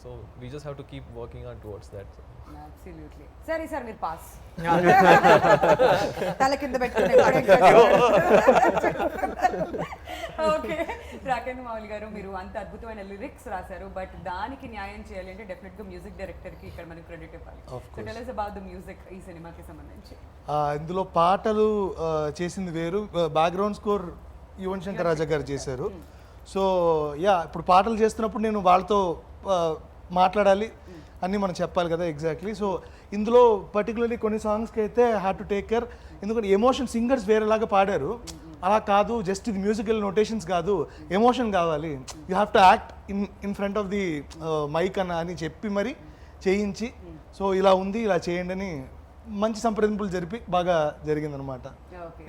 So we just have to keep working on towards that. So. Absolutely. సరే సార్ మీరు పాస్ Yeah. తల కింద పెట్టుకుని ఓకే రాకేంద్ర మౌలి గారు మీరు అంత అద్భుతమైన లిరిక్స్ రాశారు బట్ దానికి న్యాయం చేయాలి అంటే డెఫినెట్ గా మ్యూజిక్ డైరెక్టర్ కి ఇక్కడ మనకి క్రెడిట్ ఇవ్వాలి so tell us about the music ఈ సినిమాకి సంబంధించి ఇందులో పాటలు చేసింది వేరు, బ్యాక్గ్రౌండ్ స్కోర్ యువన్ శంకర్ రాజా గారు చేశారు. సో యా ఇప్పుడు పాటలు చేస్తున్నప్పుడు నేను వాళ్ళతో మాట్లాడాలి అన్నీ మనం చెప్పాలి కదా ఎగ్జాక్ట్లీ. సో ఇందులో పర్టికులర్లీ కొన్ని సాంగ్స్కి అయితే హ్యాడ్ టు టేక్ కేర్, ఎందుకంటే ఎమోషన్ సింగర్స్ వేరేలాగా పాడారు, అలా కాదు, జస్ట్ ఇది మ్యూజికల్ నోటేషన్స్ కాదు, ఎమోషన్ కావాలి, you have to act in front of the mic అని చెప్పి మరి చేయించి, సో ఇలా ఉంది ఇలా చేయండి అని మంచి సంప్రదింపులు జరిపి బాగా జరిగిందనమాట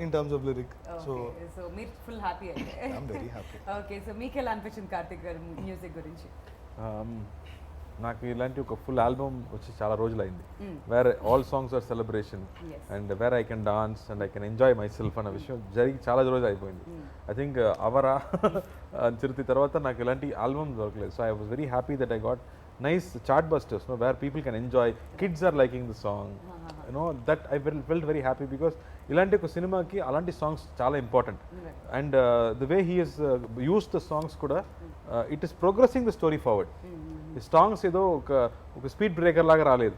in terms of lyric. So so మీరు ఫుల్ హ్యాపీ అయితే I'm very happy. Okay so మీకు ఎలా అనిపించింది కార్తిక్ గారు మ్యూజిక్ గురించి? నాకు ఇలాంటి ఒక ఫుల్ ఆల్బమ్ వచ్చి చాలా రోజులైంది, where all songs are celebration and where I can dance and I can enjoy myself అన్న విషయం జరిగి చాలా రోజులు అయిపోయింది. ఐ థింక్ అవరా చిరుతి తర్వాత నాకు ఇలాంటి ఆల్బమ్ దొరకలేదు. So I was very happy that I got nice chart busters, no, where people can enjoy, kids are liking the song, you know, that I felt very happy because ilanti oka cinema ki alanti songs chaala important, and the way he has used the songs kuda it is progressing the story forward. The songs edo oka speed breaker laga raaledu,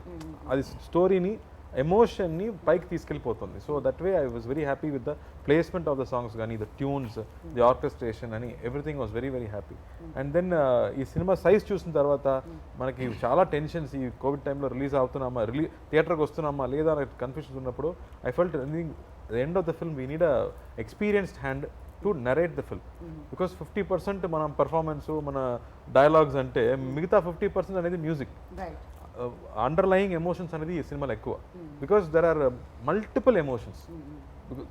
adi story ni emotion ni pike తీసుకెళ్ళిపోతుంది. So that way I was very happy with the placement of the songs కానీ ద ట్యూన్స్ ది ఆర్కెస్ట్రేషన్ అని everything was very very happy. And then ఈ సినిమా సైజ్ చూసిన తర్వాత మనకి చాలా టెన్షన్స్, ఈ కోవిడ్ టైంలో రిలీజ్ అవుతున్నామా, థియేటర్కి వస్తున్నామా లేదా అనే కన్ఫ్యూజన్ ఉన్నప్పుడు I felt the end of the film we need a experienced hand to narrate the film, because 50% మనం పర్ఫార్మెన్స్ మన డైలాగ్స్ అంటే మిగతా 50% అనేది మ్యూజిక్, అండర్లయింగ్ ఎమోషన్స్ అనేది ఈ సినిమాలో ఎక్కువ, because there are multiple emotions,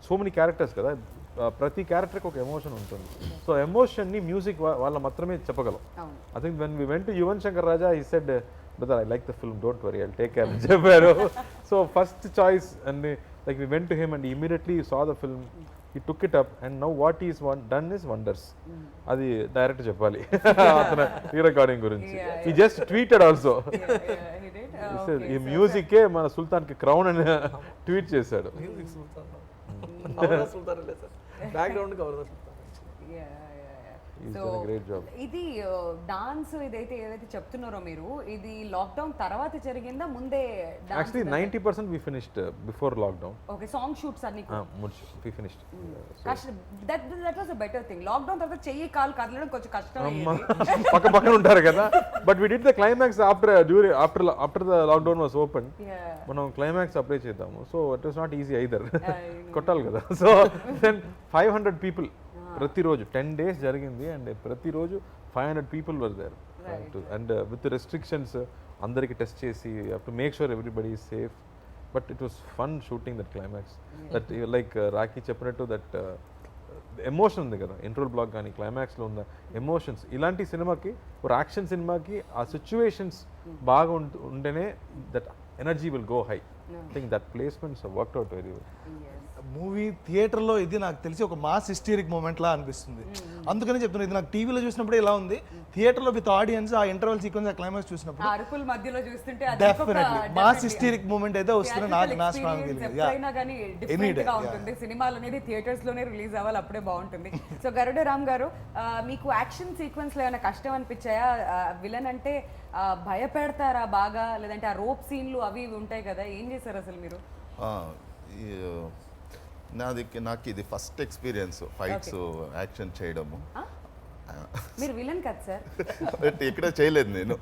so many characters కదా, ప్రతి క్యారెక్టర్కి ఒక ఎమోషన్ ఉంటుంది. సో ఎమోషన్ని మ్యూజిక్ వాళ్ళ మాత్రమే చెప్పగలం. I think when we went to Yuvan Shankar Raja he said brother I like the film, don't worry, I take care అని చెప్పారు. So first choice and like we went to him and immediately saw the film, he took it up and now what he is done is wonders. అది డైరెక్ట్ చెప్పాలి అతను ఈ రికార్డింగ్ గురించి. he just tweeted also, ఈ మ్యూజిక్ మన సుల్తాన్ కి క్రౌన్ అని ట్వీట్ చేశాడు. Music Sultan. Avara Sultan le sir. Background cover the Sultan. He's done a great job. ఇది డాన్స్ ఇదైతే ఏదైతే చెప్తున్నారో మీరు, ఇది లాక్డౌన్ తర్వాత జరిగిందా ముందే? Actually 90% we finished before lockdown. Okay song shoots అన్ని we finished. That was a better thing. Lockdown తర్వాత చెయ్యి కాలు కదలడం కొంచెం కష్టం అయ్యేది. పక్క పక్కన ఉంటారు కదా, but we did the climax after the lockdown was open. మనం క్లైమాక్స్ అప్లై చేద్దాము, so it was not easy either, కొట్టాలి కదా. సో దెన్ 500 people ప్రతిరోజు 10 days జరిగింది, అండ్ ప్రతిరోజు 500 people were there, and with restrictions అందరికి టెస్ట్ చేసి to make sure everybody is safe. But it was fun shooting that climax, that like Rakhi చెప్పినట్టు దట్ ఎమోషన్ ఉంది కదా, ఇంట్రోల్ బ్లాక్ కానీ క్లైమాక్స్లో ఉన్న ఎమోషన్స్. ఇలాంటి సినిమాకి, ఒక యాక్షన్ సినిమాకి ఆ సిచ్యువేషన్స్ బాగా ఉంటేనే that energy will go high. I think that placements worked out very well. Movie థియేటర్లో ఇది నాకు తెలిసి ఒక మాస్ హిస్టరిక్ మూమెంట్ లా అనిపిస్తుంది. అందుకని చెప్తున్నాను, ఇది నాకు టీవీలో చూసినప్పుడు ఇలా ఉంది, థియేటర్లో విత్ ఆడియన్స్ ఆ ఇంటర్వల్ సీక్వెన్స్ ఆ క్లైమాక్స్ చూసినప్పుడు అరుపుల మధ్యలో చూస్తుంటే డెఫినెట్లీ మాస్ హిస్టరిక్ మూమెంట్ అయితే వస్తుంది. నా స్ట్రాంగ్ ఎప్పుడైనా కానీ డిఫరెంట్ గా ఉంటుంది. సినిమాలు అనేది థియేటర్స్ లోనే రిలీజ్ అవ్వాలి, అప్పుడే బాగుంటుంది. సో గరుడ రామ్ గారు, మీకు యాక్షన్ సీక్వెన్స్ లో ఏమైనా కష్టం అనిపించాయా? విలన్ అంటే భయపెడతారా బాగా, లేదంటే ఆ రోప్ సీన్లు అవి ఉంటాయి కదా, ఏం చేశారు అసలు మీరు? నాకు ఇది ఫస్ట్ ఎక్స్పీరియన్స్ ఫైట్స్ యాక్షన్ చేయడము. మీరు విలన్ కదా సార్? ఇక్కడ చేయలేదు నేను.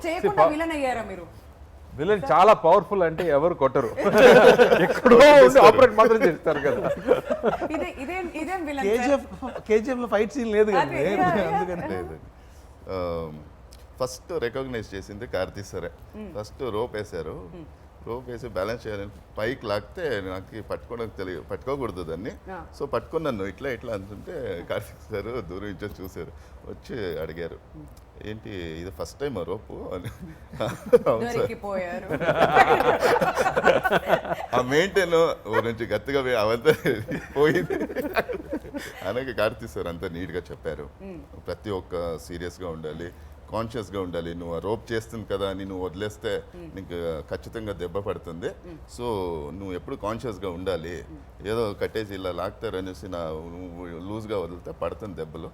చేయకుండా విలన్ అయ్యారా మీరు? విలన్ చాలా పవర్ఫుల్ అంటే ఎవరు కొట్టరు, ఎక్కడో ఆపరేట్ మాత్రం చేస్తారు కదా. ఇదేం విలన్? కేజీఎఫ్ లో ఫైట్ సీన్ లేదు కదా, అందుకని లేదు. ఫస్ట్ రికగ్నైజ్ చేసింది కార్తీ సరే, ఫస్ట్ రోప్ వేశారు, రోప్ వేసి బ్యాలెన్స్ చేయాలని పైకి లాగితే నాకు పట్టుకోవడానికి తెలియదు, పట్టుకోకూడదు దాన్ని. ఆ. సో పట్టుకొని నన్ను ఇట్లా ఇట్లా అంటుంటే కార్తీక్ సార్ దూరం నుంచి చూశారు, వచ్చి అడిగారు ఏంటి ఇది ఫస్ట్ టైం రోపు అని. అవును సార్. దొరికిపోయారు. ఆ మెయింటైన్ నుంచి గట్టిగా అవంతా పోయింది అనగా కార్తీక్ సార్ అంతా నీట్గా చెప్పారు. ప్రతి ఒక్క సీరియస్గా ఉండాలి, కాన్షియస్గా ఉండాలి. నువ్వు ఆ రోప్ చేస్తుంది కదా అని నువ్వు వదిలేస్తే నీకు ఖచ్చితంగా దెబ్బ పడుతుంది. సో నువ్వు ఎప్పుడు కాన్షియస్గా ఉండాలి. ఏదో కట్టేసి ఇలా లాగుతారనేసి నువ్వు లూజ్గా వదిలితే పడుతుంది దెబ్బలు.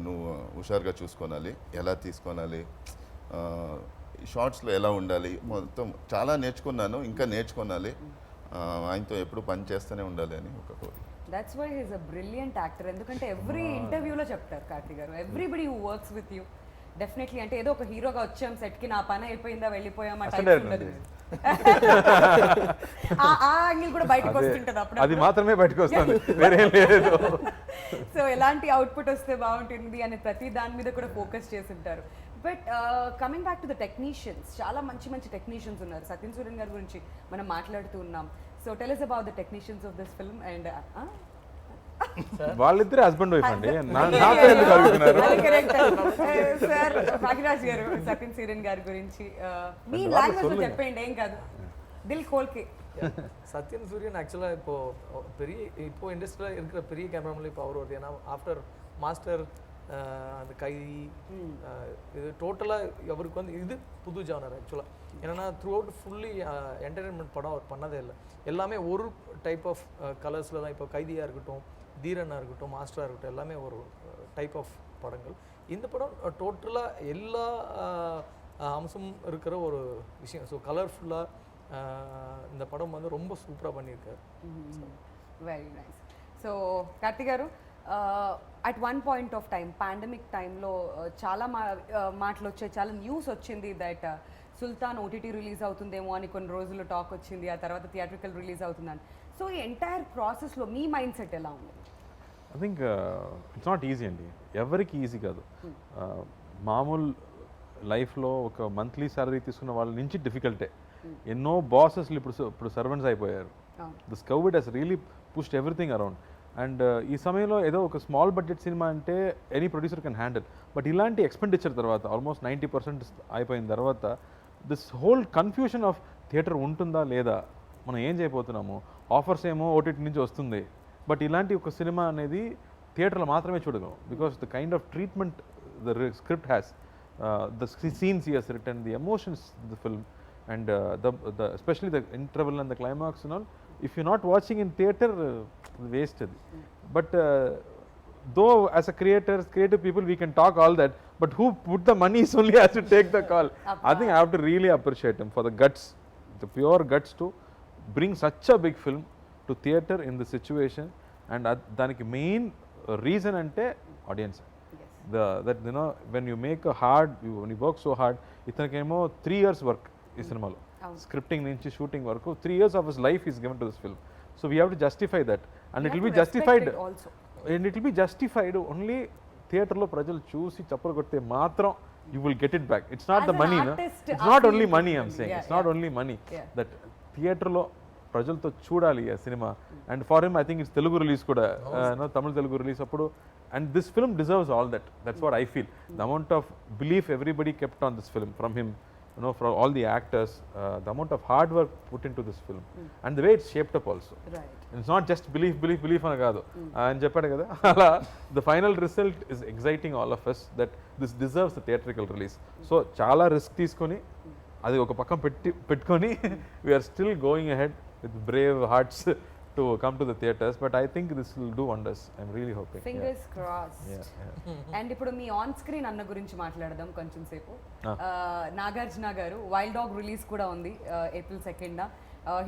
నువ్వు హుషారుగా చూసుకోవాలి, ఎలా తీసుకోవాలి, షార్ట్స్లో ఎలా ఉండాలి, మొత్తం చాలా నేర్చుకున్నాను, ఇంకా నేర్చుకోవాలి. ఆయనతో ఎప్పుడు పని చేస్తూనే ఉండాలి అని ఒక కోరిక. That's why he's a brilliant actor. ఎందుకంటే ఎవ్రీ ఇంటర్వ్యూలో చెప్తారు Karthik garu, everybody who works with you definitely అంటే ఏదో ఒక హీరోగా వచ్చాం సెట్కి, నా పని అయిపోయిందా వెళ్ళిపోయాం ఆ టైప్ ఉండదు. ఆ యాంగిల్ కూడా బయటకు వస్తుంటుంది అప్పుడు. అది మాత్రమే బయటకు వస్తుంది, వేరే లేదు. సో ఎలాంటి అవుట్పుట్ వస్తే బాగుంటుంది అనే ప్రతి దాని మీద కూడా ఫోకస్ చేసి ఉంటారు. But coming back to the technicians, చాలా మంచి మంచి టెక్నీషియన్స్ ఉన్నారు. సత్యన్ సూర్యన్ గారి గురించి మనం మాట్లాడుతూ ఉన్నాం. So tell us about the technicians of this film and వాళ్ళిద్దరే హస్బెండ్ వైఫ్ అండి, నాతో ఎందుకు అడుగుతున్నారు? సార్ భాగ్యరాజ్ గారు సత్యన్ సూర్యన్ గారి గురించి మీ లాంగ్వేజ్ లో చెప్పండి, ఏం కాదు, దిల్ కోల్కే. சத்யன் சூரியன் ஆக்சுவலாக இப்போ இண்டஸ்ட்ரியில் இருக்கிற பெரிய கேமராமேன் இப்போ அவர் வருது. ஏன்னா ஆஃப்டர் மாஸ்டர் அந்த கைதி இது டோட்டலாக அவருக்கு வந்து இது புது ஜானர் ஆக்சுவலாக. ஏன்னா த்ரூ அவுட் ஃபுல்லி என்டர்டைன்மெண்ட் படம் அவர் பண்ணதே இல்லை. எல்லாமே ஒரு டைப் ஆஃப் கலர்ஸில் தான். இப்போ கைதியாக இருக்கட்டும், தீரனாக இருக்கட்டும், மாஸ்டராக இருக்கட்டும், எல்லாமே ஒரு டைப் ஆஃப் படங்கள். இந்த படம் டோட்டலாக எல்லா அம்சமும் இருக்கிற ஒரு விஷயம். ஸோ கலர்ஃபுல்லாக இந்த படம் வந்து ரொம்ப சூப்பராக பண்ணியிருக்காரு. Very nice. సో కార్తీక్ గారు, at one point of time pandemic టైంలో చాలా మాటలు వచ్చాయి, చాలా న్యూస్ వచ్చింది దట్ సుల్తాన్ ఓటీటీ రిలీజ్ అవుతుందేమో అని కొన్ని రోజులు టాక్ వచ్చింది, ఆ తర్వాత థియేట్రికల్ రిలీజ్ అవుతుందని. సో ఈ ఎంటైర్ ప్రాసెస్లో మీ మైండ్ సెట్ ఎలా ఉంది? I think it's not easy అండి, ఎవరికి ఈజీ కాదు. మామూలు లైఫ్లో ఒక మంత్లీ సాలరీ తీసుకున్న వాళ్ళ నుంచి డిఫికల్టే. ఎన్నో బాసెస్లు ఇప్పుడు సర్వెంట్స్ అయిపోయారు. This covid has really pushed everything around. And ఈ సమయంలో ఏదో ఒక స్మాల్ బడ్జెట్ సినిమా అంటే any producer can handle. But ఇలాంటి ఎక్స్పెండిచర్ తర్వాత ఆల్మోస్ట్ 90% అయిపోయిన తర్వాత this whole confusion of theatre ఉంటుందా లేదా, మనం ఏం చేయబోతున్నాము, ఆఫర్స్ ఏమో ఓటీటీ నుంచి వస్తుంది, బట్ ఇలాంటి ఒక సినిమా అనేది థియేటర్లో మాత్రమే చూడగలం. Because the kind of treatment the script has, the scenes he has written, the emotions the film, and especially the interval and the climax and all, if you're not watching in theater, wasted. But though as a creative people we can talk all that, but who put the money is only has to take the call. I think I have to really appreciate him for the guts, the pure guts to bring such a big film to theater in the situation. And daniki main reason ante audience. That you know, when you make a hard, when you work so hard, itanakemo 3 years work ఈ సినిమాలో, స్క్రిప్టింగ్ నుంచి షూటింగ్ వరకు 3 years of his life is given to this film. So we have to justify that, and it will be justified, and it will be justified only థియేటర్లో ప్రజలు చూసి చప్పలు కొడితే మాత్రం you will get it back. It's not the money, no? It's not only money, I'm saying. It's not only money. That థియేటర్లో ప్రజలతో చూడాలి ఆ cinema. And for him I think it's Telugu release కూడా, తమిళ తెలుగు రిలీజ్ అప్పుడు. And this film deserves all that. That's what I feel. The amount of belief everybody kept on this film from him, you know, from all the actors, the amount of hard work put into this film, and the way it's shaped up also. Right. And it's not just belief ana kaadu. And cheppadu kada, ala the final result is exciting all of us that this deserves the theatrical release. So chaala risk teeskoni adi oka pakkam pettukoni we are still going ahead with brave hearts to come to the theaters, but I think this will do wonders. I'm really hoping. Fingers crossed. And ఇప్పుడు మీ ఆన్ స్క్రీన్ అన్న గురించి మాట్లాడదాం కొంచెం సేపు. నాగార్జున గారు వైల్డ్ డాగ్ రిలీజ్ కూడా ఉంది April 2nd.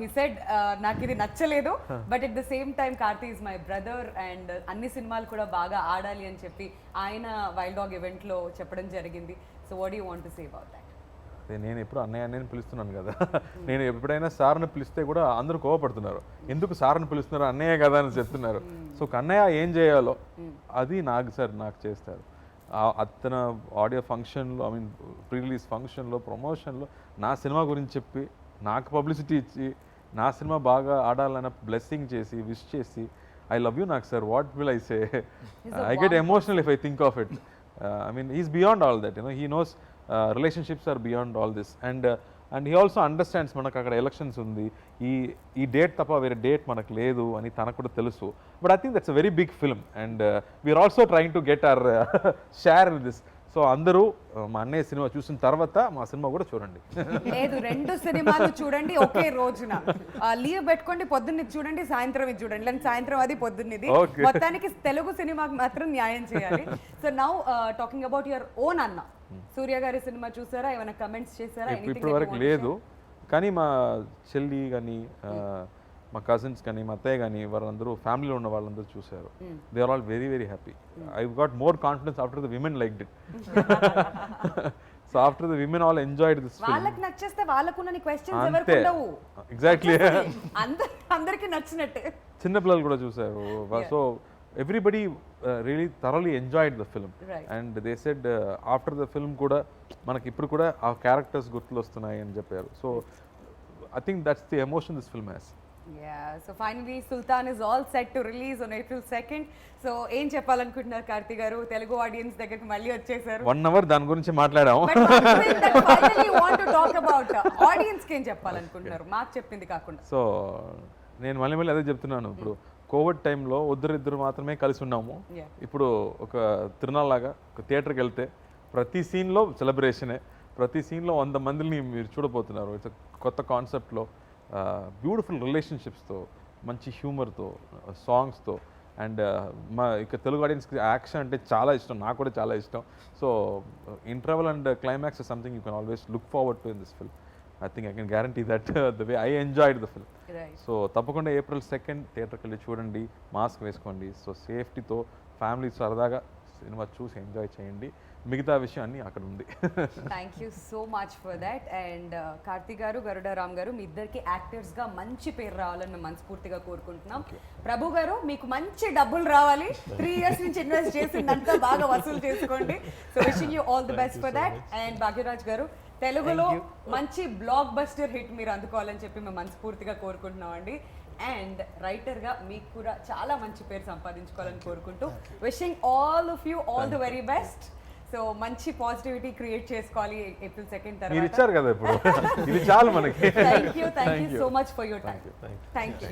హీ సెడ్ నాకు ఇది నచ్చలేదు, but at the same time Karthi is my brother and అన్ని సినిమాలు కూడా బాగా ఆడాలి అని చెప్పి ఆయన వైల్డ్ డాగ్ ఈవెంట్లో చెప్పడం జరిగింది. So what you want to say about that? నేను ఎప్పుడు అన్నయ్యని పిలుస్తున్నాను కదా, నేను ఎప్పుడైనా సార్ని పిలిస్తే కూడా అందరూ కోవపడుతున్నారు, ఎందుకు సార్ని పిలుస్తున్నారు, అన్నయ్య కదా అని చెప్తున్నారు. సో అన్నయ్య ఏం చేయాలో అది నాకు చేస్తారు. అతను ఆడియో ఫంక్షన్లో, ఐ మీన్ ప్రీ రిలీజ్ ఫంక్షన్లో, ప్రమోషన్లో నా సినిమా గురించి చెప్పి నాకు పబ్లిసిటీ ఇచ్చి నా సినిమా బాగా ఆడాలన్న బ్లెస్సింగ్ చేసి విష్ చేసి ఐ లవ్ యూ నాకు sir what will I say I get emotional if I think of it I mean is beyond all that he knows relationships are beyond all this and he also understands మనకు అక్కడ ఎలక్షన్స్ ఉంది ఈ డేట్ తప్ప వేరే డేట్ మనకు లేదు అని తనకు కూడా తెలుసు but I think that's a very big film and we're also trying to get our share in this so అందరూ మా అన్నయ్య సినిమా చూసిన తర్వాత మా సినిమా కూడా చూడండి లేదు 2 సినిమాలు చూడండి ఒకే రోజున లీవ్ పెట్టుకోండి, పొద్దున్న ఇది చూడండి, సాయంత్రం ఇది చూడండి, లేదా సాయంత్రం అది పొద్దున్నది. Okay. మొత్తానికి తెలుగు సినిమాకి మాత్రం న్యాయం చేయాలి. So now talking about your own అన్న, సూర్య గారి సినిమా చూసారా, ఏమైనా కమెంట్స్ చేశారా? ఇప్పటి వరకు లేదు, కానీ మా చెల్లి కానీ మా కజిన్స్ కానీ మా అత్తయ్య కానీ వాళ్ళందరూ ఫ్యామిలీలో ఉన్న వాళ్ళందరూ చూశారు. They are all very very happy. I got more confidence after the women like it. So after the women all enjoyed this film. వాళ్ళకి నచ్చేస్తే వాళ్ళకున్న క్వశ్చన్స్ ఎవరికి అంతే ఉండవు. ఎగ్జాక్ట్లీ అందరికి నచ్చినట్టే. చిన్న పిల్లలు కూడా చూశారు. So everybody really thoroughly enjoyed the film and they said after the film కూడా మనకి ఇప్పుడు కూడా ఆ క్యారెక్టర్స్ గుర్తులు వస్తున్నాయి అని చెప్పారు. So I think that's the emotion this film has. Yeah, so finally Sultan is all set to release on April 2nd. So ఏం చెప్పాలనుకుంటున్నారు కార్తీ గారు? తెలుగు ఆడియన్స్ దగ్గరికి మళ్ళీ వచ్చేసారు. 1 hour దాని గురించి మాట్లాడాము. But one thing that finally you want to talk about, audience కి ఏం చెప్పాలనుకుంటున్నారు మాకు చెప్పింది కాకుండా? సో నేను మళ్ళీ అదే చెప్తున్నాను. ఇప్పుడు కోవిడ్ టైంలో ఇద్దరు మాత్రమే కలిసి ఉన్నాము. Yeah. ఇప్పుడు ఒక తిరునాళ్ళలాగా ఒక థియేటర్కి వెళ్తే ప్రతి సీన్లో సెలబ్రేషనే, ప్రతి సీన్లో 100 మందిని మీరు చూడబోతున్నారు. ఇట్స్ కొత్త కాన్సెప్ట్లో బ్యూటిఫుల్ రిలేషన్షిప్స్తో, మంచి హ్యూమర్తో, సాంగ్స్తో అండ్ మా ఇక తెలుగు ఆడియన్స్కి యాక్షన్ అంటే చాలా ఇష్టం, నాకు కూడా చాలా ఇష్టం. So interval and climax is something you can always look forward to in this film. I think I can guarantee that the way I enjoyed the film. So తప్పకుండా April 2nd థియేటర్కి వెళ్ళి చూడండి, మాస్క్ వేసుకోండి. సో సేఫ్టీతో ఫ్యామిలీ సరదాగా సినిమా చూసి ఎంజాయ్ చేయండి. మిగతా విషయం అన్నీ అక్కడ ఉంది. Thank you so much for that. And Karthi గారు, గరుడ రామ్ గారు, మీ ఇద్దరికి యాక్టర్స్గా మంచి పేరు రావాలని మేము మనస్ఫూర్తిగా కోరుకుంటున్నాం. ప్రభు గారు, మీకు మంచి డబ్బులు రావాలి. 3 years నుంచి ఇన్వెస్ట్ చేసిందంతా బాగా వసూలు చేసుకోండి. So wishing you all the best for that. And Bhagyaraj గారు, తెలుగులో మంచి బ్లాక్ బస్టర్ హిట్ మీరు అందుకోవాలని చెప్పి మేము మనస్ఫూర్తిగా కోరుకుంటున్నాం అండి. అండ్ రైటర్గా మీకు కూడా చాలా మంచి పేరు సంపాదించుకోవాలని కోరుకుంటూ wishing all of you all the very best. So మంచి పాజిటివిటీ క్రియేట్ చేసుకోవాలి April 2nd మీరు తర్వాత. ఇచ్చారు కదా ఇప్పుడు, ఇది చాలు మనకి. Thank you so much for your time. Thank you.